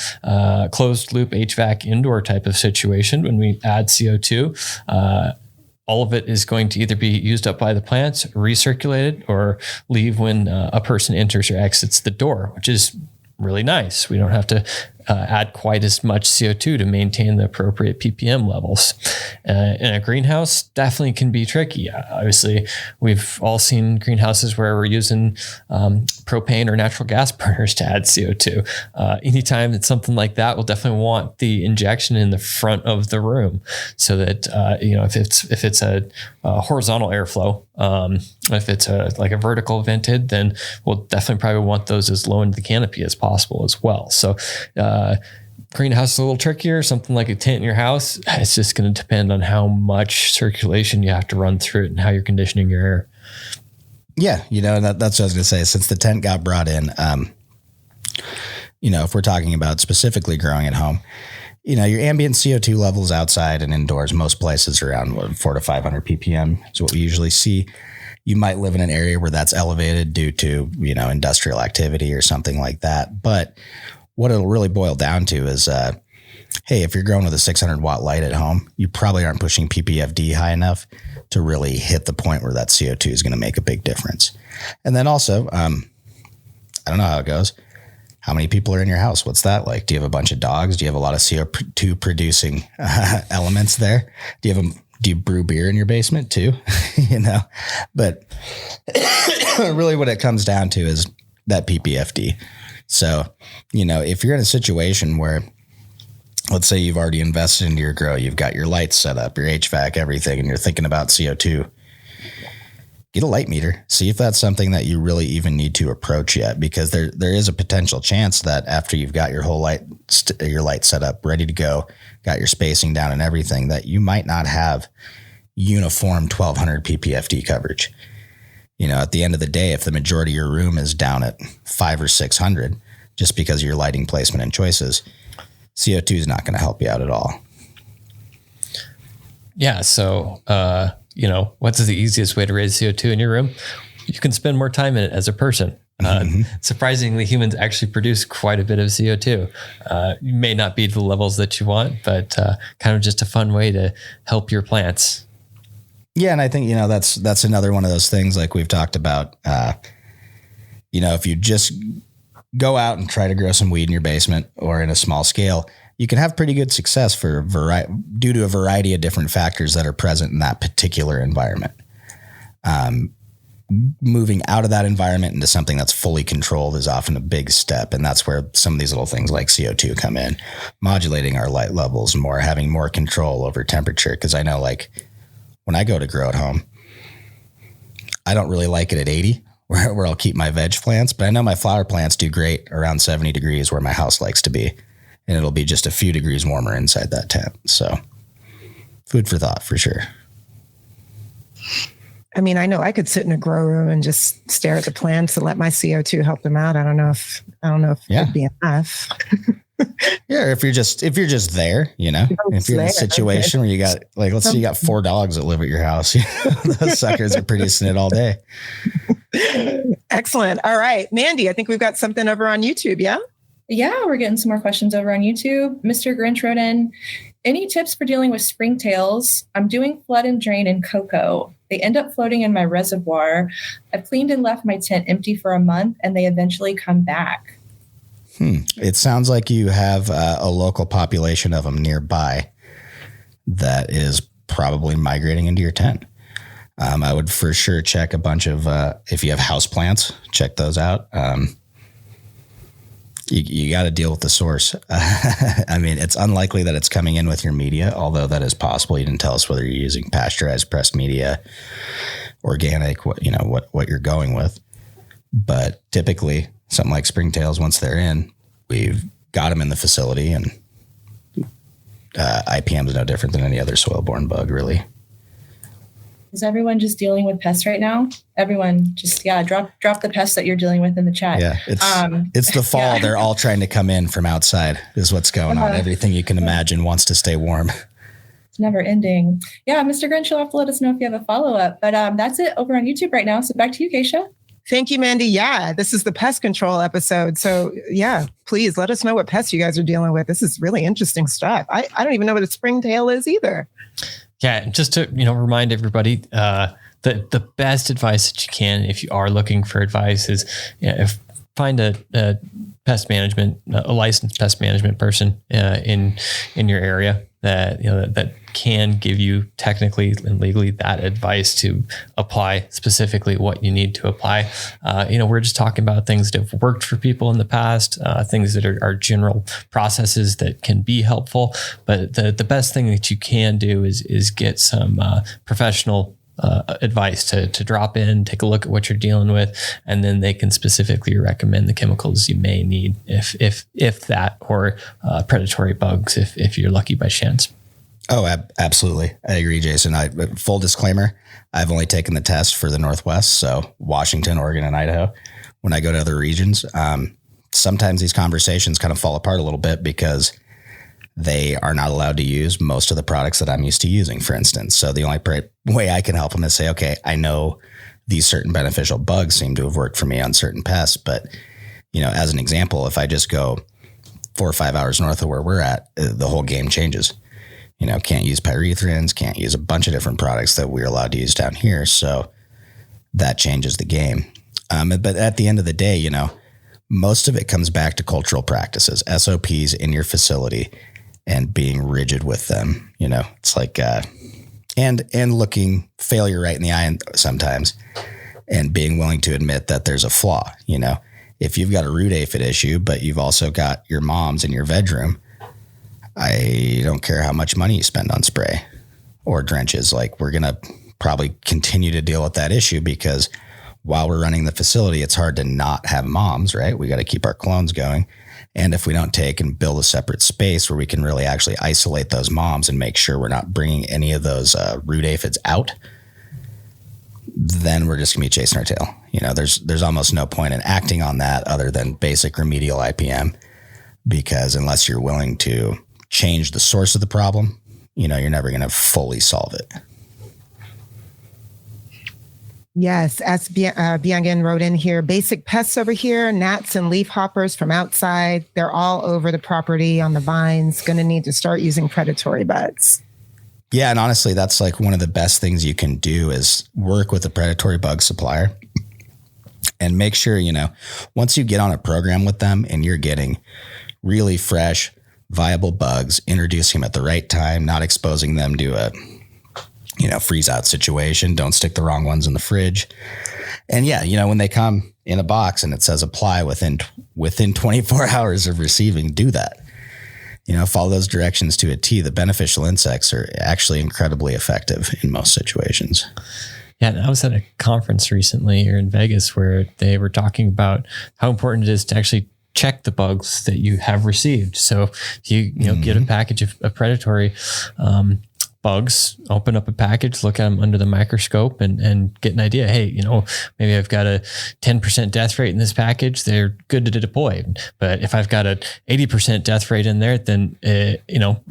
Speaker 3: closed loop HVAC indoor type of situation, when we add CO2, all of it is going to either be used up by the plants, recirculated, or leave when a person enters or exits the door, which is really nice. We don't have to add quite as much CO2 to maintain the appropriate ppm levels. In a greenhouse, definitely can be tricky. Obviously, we've all seen greenhouses where we're using propane or natural gas burners to add CO2. Anytime it's something like that, we'll definitely want the injection in the front of the room so that, if it's a horizontal airflow, if it's like a vertical vented, then we'll definitely probably want those as low into the canopy as possible as well. So, greenhouse is a little trickier. Something like a tent in your house, it's just going to depend on how much circulation you have to run through it and how you're conditioning your air.
Speaker 4: Yeah, that's what I was going to say. Since the tent got brought in, if we're talking about specifically growing at home, your ambient CO2 levels outside and indoors, most places around 400 to 500 ppm is what we usually see. You might live in an area where that's elevated due to, industrial activity or something like that. But what it'll really boil down to is, hey, if you're growing with a 600 watt light at home, you probably aren't pushing ppfd high enough to really hit the point where that CO2 is going to make a big difference. And then also, I don't know how it goes. How many people are in your house? What's that like? Do you have a bunch of dogs? Do you have a lot of CO2 producing elements there? Do you brew beer in your basement too? But really what it comes down to is that ppfd. So, if you're in a situation where, let's say you've already invested into your grow, you've got your lights set up, your HVAC, everything, and you're thinking about CO2, get a light meter. See if that's something that you really even need to approach yet, because there is a potential chance that after you've got your whole your light set up, ready to go, got your spacing down and everything, that you might not have uniform 1200 ppfd coverage. At the end of the day, if the majority of your room is down at 500 or 600, just because of your lighting placement and choices, CO2 is not going to help you out at all. Yeah.
Speaker 3: So, what's the easiest way to raise CO2 in your room? You can spend more time in it as a person. Surprisingly, humans actually produce quite a bit of CO2. You may not be to the levels that you want, but kind of just a fun way to help your plants.
Speaker 4: Yeah. And I think, that's another one of those things like we've talked about, if you just go out and try to grow some weed in your basement or in a small scale, you can have pretty good success due to a variety of different factors that are present in that particular environment. Moving out of that environment into something that's fully controlled is often a big step. And that's where some of these little things like CO2 come in, modulating our light levels more, having more control over temperature. Cause I know when I go to grow at home, I don't really like it at 80 where I'll keep my veg plants, but I know my flower plants do great around 70 degrees where my house likes to be. And it'll be just a few degrees warmer inside that tent. So food for thought for sure.
Speaker 1: I mean, I know I could sit in a grow room and just stare at the plants and let my CO2 help them out. I don't know if it'd be enough.
Speaker 4: Yeah, if you're just there, if you're in a situation where you got let's say you got 4 dogs that live at your house, those suckers are producing it all day.
Speaker 1: Excellent. All right, Mandy, I think we've got something over on YouTube. Yeah.
Speaker 2: Yeah, we're getting some more questions over on YouTube. Mr. Grinch wrote in, any tips for dealing with springtails? I'm doing flood and drain in cocoa. They end up floating in my reservoir. I've cleaned and left my tent empty for a month, and they eventually come back.
Speaker 4: It sounds like you have a local population of them nearby that is probably migrating into your tent. I would for sure check a bunch of, if you have house plants, check those out. You got to deal with the source. I mean, it's unlikely that it's coming in with your media, although that is possible. You didn't tell us whether you're using pasteurized pressed media, organic, what you're going with. But typically something like springtails, once they're in, we've got them in the facility, and IPM is no different than any other soil-borne bug, really.
Speaker 2: Is everyone just dealing with pests right now? Everyone just, drop the pests that you're dealing with in the chat.
Speaker 4: Yeah. It's the fall.
Speaker 2: Yeah.
Speaker 4: They're all trying to come in from outside is what's going on. Everything you can imagine wants to stay warm.
Speaker 2: It's never ending. Yeah. Mr. Grinch, you'll have to let us know if you have a follow-up, but that's it over on YouTube right now. So back to you, Keisha.
Speaker 1: Thank you, Mandy. Yeah, this is the pest control episode. So yeah, please let us know what pests you guys are dealing with. This is really interesting stuff. I don't even know what a springtail is either.
Speaker 3: Yeah, just to remind everybody, the best advice that you can, if you are looking for advice, is find a pest management, a licensed pest management person in your area that can give you technically and legally that advice to apply specifically what you need to apply. We're just talking about things that have worked for people in the past, things that are general processes that can be helpful. But the best thing that you can do is get some professional advice to drop in, take a look at what you're dealing with, and then they can specifically recommend the chemicals you may need if that, or predatory bugs if you're lucky by chance.
Speaker 4: Oh, absolutely. I agree, Jason. Full disclaimer, I've only taken the test for the Northwest, so Washington, Oregon, and Idaho. When I go to other regions, sometimes these conversations kind of fall apart a little bit because they are not allowed to use most of the products that I'm used to using, for instance. So the only way I can help them is say, okay, I know these certain beneficial bugs seem to have worked for me on certain pests, but as an example, if I just go 4 or 5 hours north of where we're at, the whole game changes. Can't use pyrethrins, can't use a bunch of different products that we're allowed to use down here. So that changes the game. But at the end of the day, most of it comes back to cultural practices, SOPs in your facility, and being rigid with them. It's like, and looking failure right in the eye sometimes, and being willing to admit that there's a flaw. If you've got a root aphid issue, but you've also got your moms in your bedroom, I don't care how much money you spend on spray or drenches. Like, we're going to probably continue to deal with that issue because while we're running the facility, it's hard to not have moms, right? We got to keep our clones going. And if we don't take and build a separate space where we can really actually isolate those moms and make sure we're not bringing any of those root aphids out, then we're just going to be chasing our tail. There's almost no point in acting on that other than basic remedial IPM, because unless you're willing to change the source of the problem, you're never going to fully solve it.
Speaker 1: Yes, as Biangan wrote in here, basic pests over here, gnats and leaf hoppers from outside. They're all over the property on the vines. Going to need to start using predatory bugs.
Speaker 4: Yeah, and honestly, that's like one of the best things you can do is work with a predatory bug supplier and make sure, once you get on a program with them and you're getting really fresh, viable bugs, introducing them at the right time, not exposing them to a freeze out situation. Don't stick the wrong ones in the fridge. And yeah, when they come in a box and it says apply within 24 hours of receiving, do that. Follow those directions to a T. The beneficial insects are actually incredibly effective in most situations.
Speaker 3: Yeah, I was at a conference recently here in Vegas where they were talking about how important it is to actually check the bugs that you have received. So if you get a package of predatory bugs, open up a package, look at them under the microscope and get an idea. Hey, maybe I've got a 10% death rate in this package. They're good to deploy. But if I've got a 80% death rate in there, then,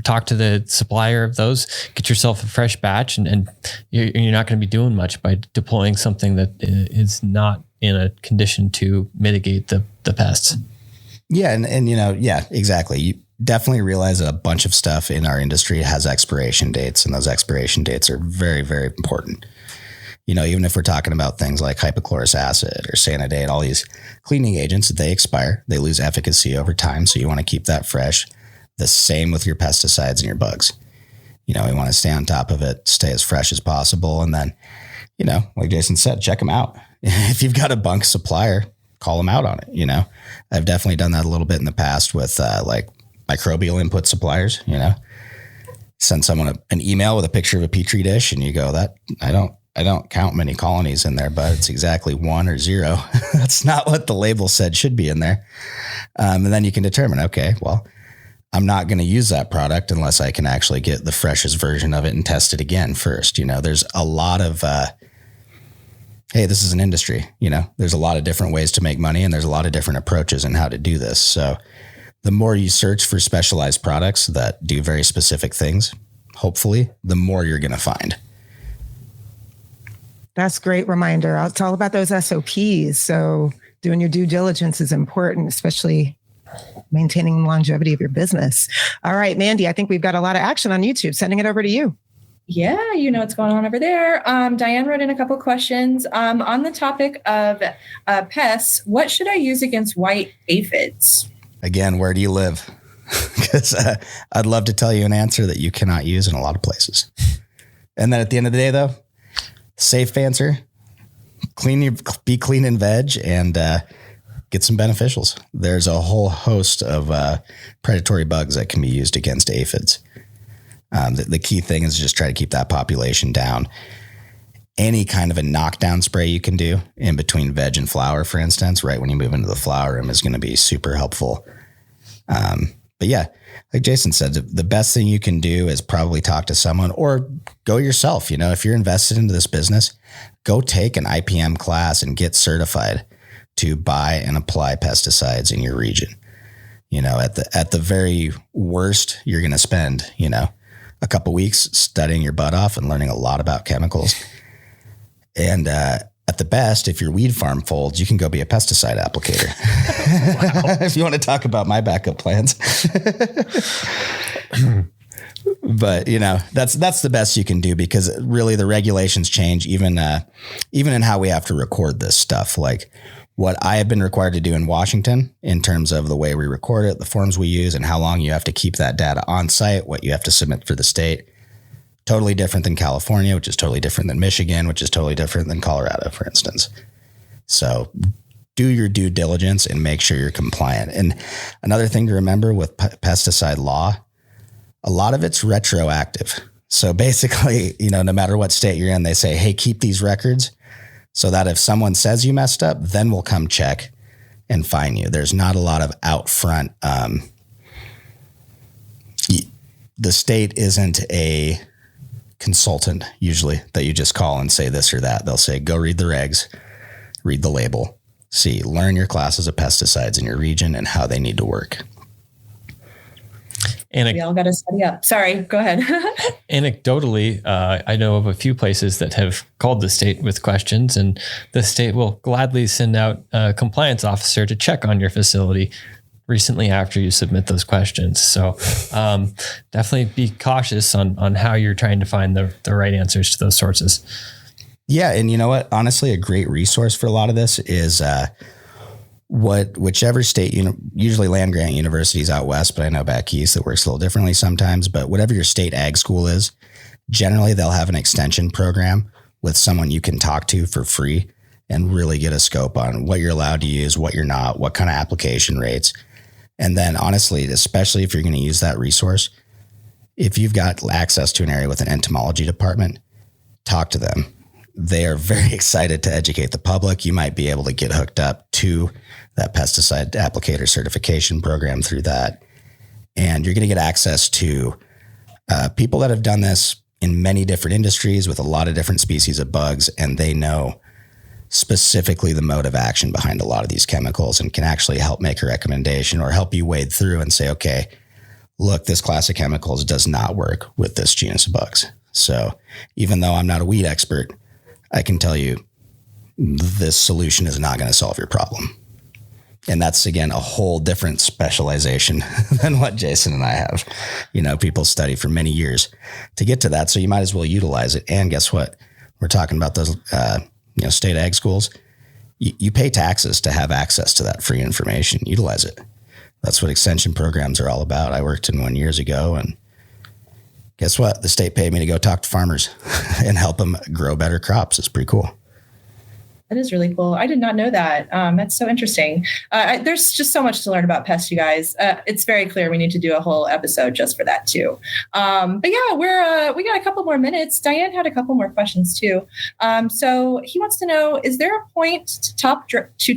Speaker 3: talk to the supplier of those, get yourself a fresh batch, and you're not going to be doing much by deploying something that is not in a condition to mitigate the pests.
Speaker 4: Yeah. And yeah, exactly. You definitely realize that a bunch of stuff in our industry has expiration dates, and those expiration dates are very, very important. Even if we're talking about things like hypochlorous acid or Sanidate, all these cleaning agents, they expire, they lose efficacy over time. So you want to keep that fresh. The same with your pesticides and your bugs. We want to stay on top of it, stay as fresh as possible. And then, like Jason said, check them out. If you've got a bunk supplier, call them out on it. I've definitely done that a little bit in the past with like microbial input suppliers. Send someone an email with a picture of a Petri dish and you go, that I don't count many colonies in there, but it's exactly 1 or 0. That's not what the label said should be in there. And then you can determine, okay, well, I'm not going to use that product unless I can actually get the freshest version of it and test it again first. There's a lot of, hey, this is an industry, there's a lot of different ways to make money and there's a lot of different approaches in how to do this. So the more you search for specialized products that do very specific things, hopefully, the more you're going to find.
Speaker 1: That's a great reminder. It's all about those SOPs. So doing your due diligence is important, especially maintaining the longevity of your business. All right, Mandy, I think we've got a lot of action on YouTube. Sending it over to you.
Speaker 2: Yeah, you know what's going on over there. Diane wrote in a couple questions on the topic of pests. What should I use against white aphids? Again,
Speaker 4: where do you live? Because I'd love to tell you an answer that you cannot use in a lot of places. And then at the end of the day, though, safe answer, be clean and veg and get some beneficials. There's a whole host of predatory bugs that can be used against aphids. The key thing is just try to keep that population down. Any kind of a knockdown spray you can do in between veg and flower, for instance, right when you move into the flower room is going to be super helpful. But yeah, like Jason said, the best thing you can do is probably talk to someone or go yourself. If you're invested into this business, go take an IPM class and get certified to buy and apply pesticides in your region. At the very worst, you're going to spend, a couple weeks studying your butt off and learning a lot about chemicals. And at the best, if your weed farm folds, you can go be a pesticide applicator. If you want to talk about my backup plans. But, that's the best you can do because really the regulations change even in how we have to record this stuff. Like what I have been required to do in Washington in terms of the way we record it, the forms we use, and how long you have to keep that data on site, what you have to submit for the state. Totally different than California, which is totally different than Michigan, which is totally different than Colorado, for instance. So do your due diligence and make sure you're compliant. And another thing to remember with pesticide law, a lot of it's retroactive. So basically, no matter what state you're in, they say, hey, keep these records so that if someone says you messed up, then we'll come check and fine you. There's not a lot of out front. The state isn't a consultant usually that you just call and say this or that. They'll say, go read the regs, read the label, learn your classes of pesticides in your region and how they need to work.
Speaker 2: We all got to study up. Sorry, go ahead.
Speaker 3: Anecdotally, I know of a few places that have called the state with questions, and the state will gladly send out a compliance officer to check on your facility recently after you submit those questions. So definitely be cautious on how you're trying to find the right answers to those sources.
Speaker 4: Yeah. And you know what? Honestly, a great resource for a lot of this is whichever state, usually land grant universities out west, but I know back east it works a little differently sometimes, but whatever your state ag school is, generally they'll have an extension program with someone you can talk to for free and really get a scope on what you're allowed to use, what you're not, what kind of application rates. And then honestly, especially if you're going to use that resource, if you've got access to an area with an entomology department, talk to them. They are very excited to educate the public. You might be able to get hooked up to that pesticide applicator certification program through that. And you're going to get access to people that have done this in many different industries with a lot of different species of bugs. And they know specifically the mode of action behind a lot of these chemicals and can actually help make a recommendation or help you wade through and say, okay, look, this class of chemicals does not work with this genus of bugs. So even though I'm not a weed expert, I can tell you this solution is not going to solve your problem. And that's, again, a whole different specialization than what Jason and I have. People study for many years to get to that. So you might as well utilize it. And guess what? We're talking about those, state ag schools. You pay taxes to have access to that free information. Utilize it. That's what extension programs are all about. I worked in one years ago, and guess what? The state paid me to go talk to farmers and help them grow better crops. It's pretty cool.
Speaker 2: That is really cool. I did not know that. That's so interesting. There's just so much to learn about pests, you guys. It's very clear we need to do a whole episode just for that too. But yeah, we got a couple more minutes. Diane had a couple more questions too. So he wants to know: is there a point to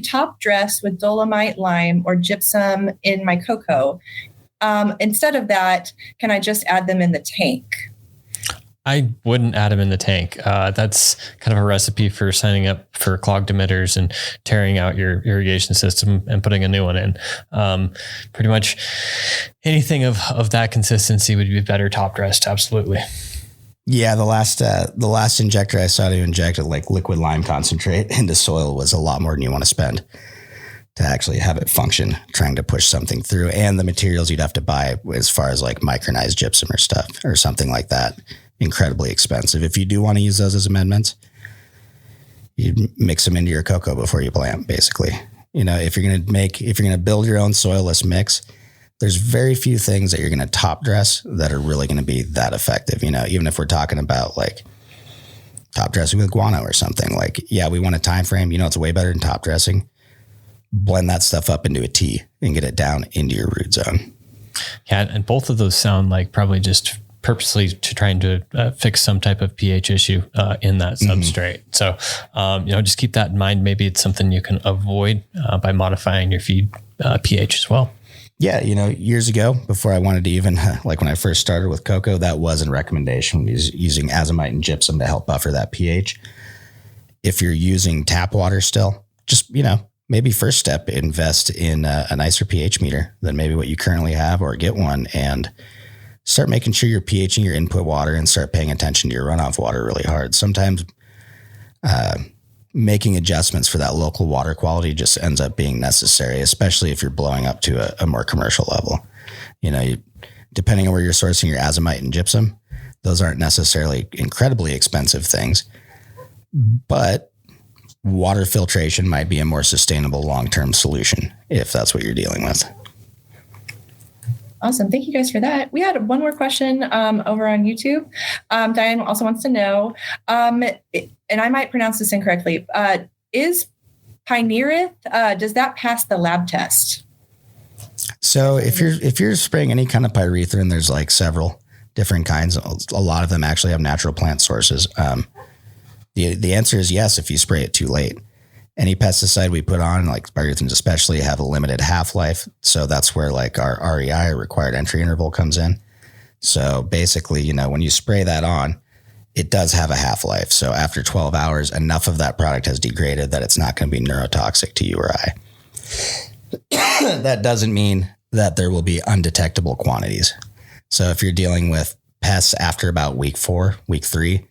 Speaker 2: top dress with dolomite, lime, or gypsum in my cocoa? Instead of that, can I just add them in the tank?
Speaker 3: I wouldn't add them in the tank. That's kind of a recipe for signing up for clogged emitters and tearing out your irrigation system and putting a new one in. Pretty much anything of that consistency would be better top dressed. Absolutely.
Speaker 4: Yeah, the last injector I saw to inject like liquid lime concentrate into soil was a lot more than you want to spend to actually have it function, trying to push something through. And the materials you'd have to buy as far as like micronized gypsum or stuff or something like that, incredibly expensive. If you do want to use those as amendments, you mix them into your cocoa before you plant, basically. You know, if you're going to build your own soilless mix, there's very few things that you're going to top dress that are really going to be that effective. You know, even if we're talking about like top dressing with guano or something, like, yeah, we want a time frame. You know, it's way better than top dressing. Blend that stuff up into a tea and get it down into your root zone.
Speaker 3: Yeah, and both of those sound like probably just purposely to trying to fix some type of pH issue in that substrate. So, you know, just keep that in mind. Maybe it's something you can avoid by modifying your feed pH as well.
Speaker 4: Yeah, you know, years ago, before I wanted to even, like when I first started with cocoa, that was a recommendation, using azomite and gypsum to help buffer that pH. If you're using tap water still, just, you know, maybe first step, invest in a nicer pH meter than maybe what you currently have, or get one and start making sure you're pHing your input water and start paying attention to your runoff water really hard. Sometimes making adjustments for that local water quality just ends up being necessary, especially if you're blowing up to a more commercial level. You know, depending on where you're sourcing your azomite and gypsum, those aren't necessarily incredibly expensive things, but water filtration might be a more sustainable long-term solution if that's what you're dealing with.
Speaker 2: Awesome. Thank you guys for that. We had one more question over on YouTube. Diane also wants to know, and I might pronounce this incorrectly, is pyrethrin, does that pass the lab test?
Speaker 4: So if you're spraying any kind of pyrethrin, there's like several different kinds. A lot of them actually have natural plant sources. The answer is yes if you spray it too late. Any pesticide we put on, like pyrethrins especially, have a limited half-life. So that's where like our REI, required entry interval, comes in. So basically, you know, when you spray that on, it does have a half-life. So after 12 hours, enough of that product has degraded that it's not going to be neurotoxic to you or I. That doesn't mean that there will be undetectable quantities. So if you're dealing with pests after about week 4, week 3,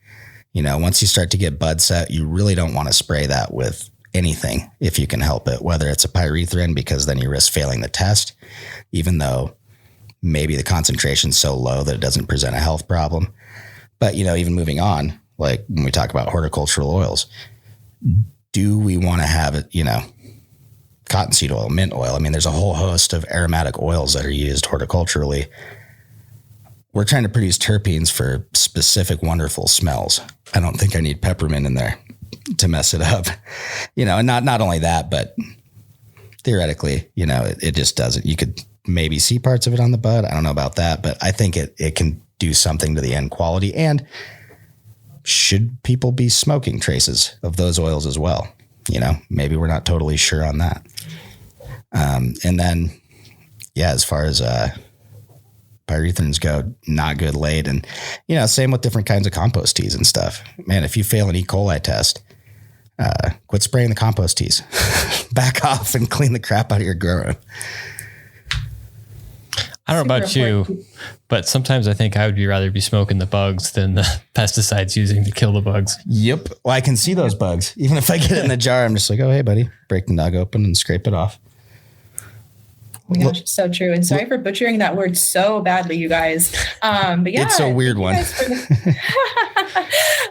Speaker 4: you know, once you start to get bud set, you really don't want to spray that with anything if you can help it, whether it's a pyrethrin, because then you risk failing the test, even though maybe the concentration's so low that it doesn't present a health problem. But, you know, even moving on, like when we talk about horticultural oils, do we want to have it, you know, cottonseed oil, mint oil? I mean, there's a whole host of aromatic oils that are used horticulturally. We're trying to produce terpenes for specific wonderful smells. I don't think I need peppermint in there to mess it up, you know, and not only that, but theoretically, you know, it just doesn't. You could maybe see parts of it on the bud. I don't know about that, but I think it can do something to the end quality. And should people be smoking traces of those oils as well? You know, maybe we're not totally sure on that. And then, yeah, as far as pyrethrins go, not good late. And, you know, same with different kinds of compost teas and stuff. Man, if you fail an E. coli test, quit spraying the compost teas. Back off and clean the crap out of your grow room.
Speaker 3: I don't know about you, but sometimes I think I would rather be smoking the bugs than the pesticides using to kill the bugs.
Speaker 4: Yep. Well, I can see those bugs. Even if I get it in the jar, I'm just like, oh, hey, buddy, break the nug open and scrape it off.
Speaker 2: Oh my gosh, it's so true. And sorry for butchering that word so badly, you guys. But yeah,
Speaker 4: it's a weird one.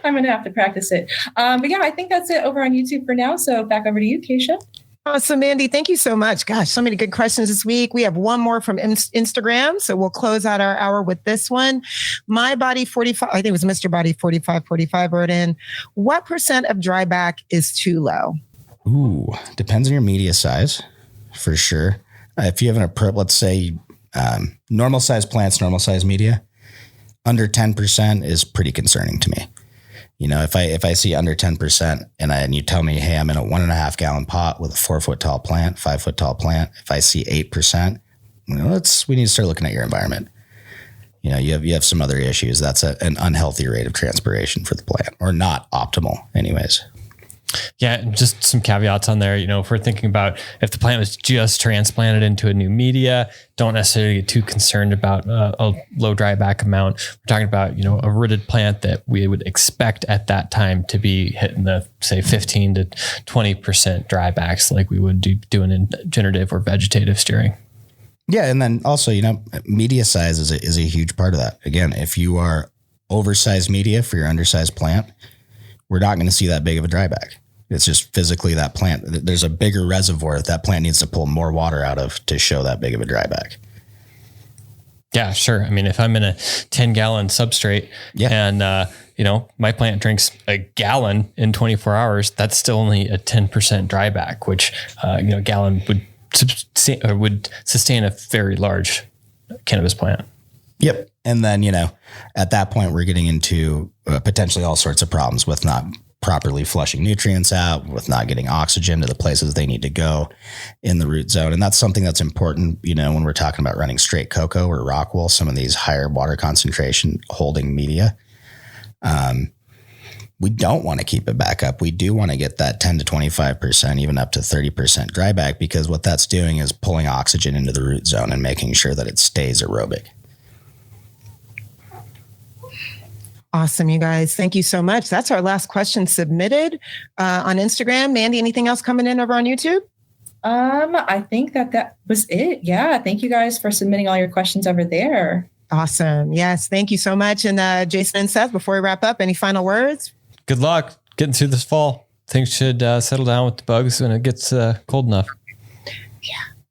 Speaker 2: I'm going to have to practice it. But yeah, I think that's it over on YouTube for now. So back over to you, Keisha.
Speaker 1: Awesome, Mandy. Thank you so much. Gosh, so many good questions this week. We have one more from Instagram. So we'll close out our hour with this one. My Body 45, I think it was Mr. Body 4545 wrote in, what % of dryback is too low?
Speaker 4: Ooh, depends on your media size, for sure. If you have an approach, let's say normal size plants, normal size media, under 10% is pretty concerning to me. You know, if I see under 10% and you tell me, hey, I'm in a 1.5 gallon pot with a 4 foot tall plant, 5 foot tall plant. If I see 8%, we need to start looking at your environment. You have some other issues. That's an unhealthy rate of transpiration for the plant, or not optimal anyways.
Speaker 3: Yeah, just some caveats on there. If we're thinking about if the plant was just transplanted into a new media, don't necessarily get too concerned about a low dryback amount. We're talking about, a rooted plant that we would expect at that time to be hitting the, say, 15 to 20% drybacks like we would doing in generative or vegetative steering.
Speaker 4: Yeah. And then also, media size is a huge part of that. Again, if you are oversized media for your undersized plant, we're not going to see that big of a dryback. It's just physically that plant. There's a bigger reservoir that plant needs to pull more water out of to show that big of a dryback.
Speaker 3: Yeah, sure. I mean, if I'm in a 10-gallon substrate and, my plant drinks a gallon in 24 hours, that's still only a 10% dryback, which, a gallon would sustain a very large cannabis plant.
Speaker 4: Yep. And then, at that point, we're getting into potentially all sorts of problems with not properly flushing nutrients out, with not getting oxygen to the places they need to go in the root zone. And that's something that's important, when we're talking about running straight cocoa or rock wool, some of these higher water concentration holding media. We don't want to keep it back up. We do want to get that 10 to 25%, even up to 30% dryback, because what that's doing is pulling oxygen into the root zone and making sure that it stays aerobic.
Speaker 1: Awesome, you guys. Thank you so much. That's our last question submitted on Instagram. Mandy, anything else coming in over on YouTube?
Speaker 2: I think that was it. Yeah. Thank you guys for submitting all your questions over there.
Speaker 1: Awesome. Yes. Thank you so much. And Jason and Seth, before we wrap up, any final words?
Speaker 3: Good luck getting through this fall. Things should settle down with the bugs when it gets cold enough.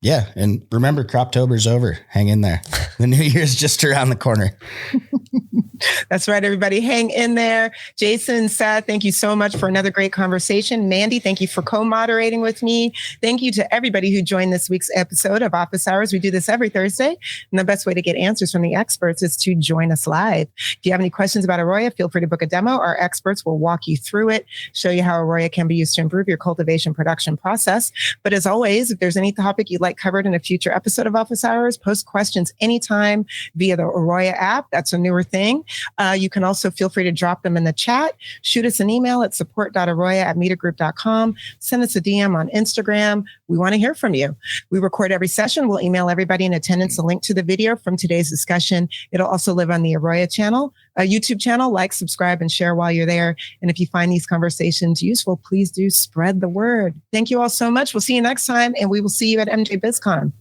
Speaker 4: Yeah. And remember, Croptober's over. Hang in there. The new year's just around the corner.
Speaker 1: That's right, everybody. Hang in there. Jason, Seth, thank you so much for another great conversation. Mandy, thank you for co-moderating with me. Thank you to everybody who joined this week's episode of Office Hours. We do this every Thursday, and the best way to get answers from the experts is to join us live. If you have any questions about AROYA, feel free to book a demo. Our experts will walk you through it, show you how AROYA can be used to improve your cultivation production process. But as always, if there's any topic you'd like covered in a future episode of Office Hours, post questions anytime via the AROYA app. That's a newer thing. You can also feel free to drop them in the chat. Shoot us an email at support.aroya@metagroup.com. Send us a DM on Instagram. We want to hear from you. We record every session. We'll email everybody in attendance a link to the video from today's discussion. It'll also live on the AROYA channel, YouTube channel. Like, subscribe, and share while you're there. And if you find these conversations useful, please do spread the word. Thank you all so much. We'll see you next time, and we will see you at MJ BizCon.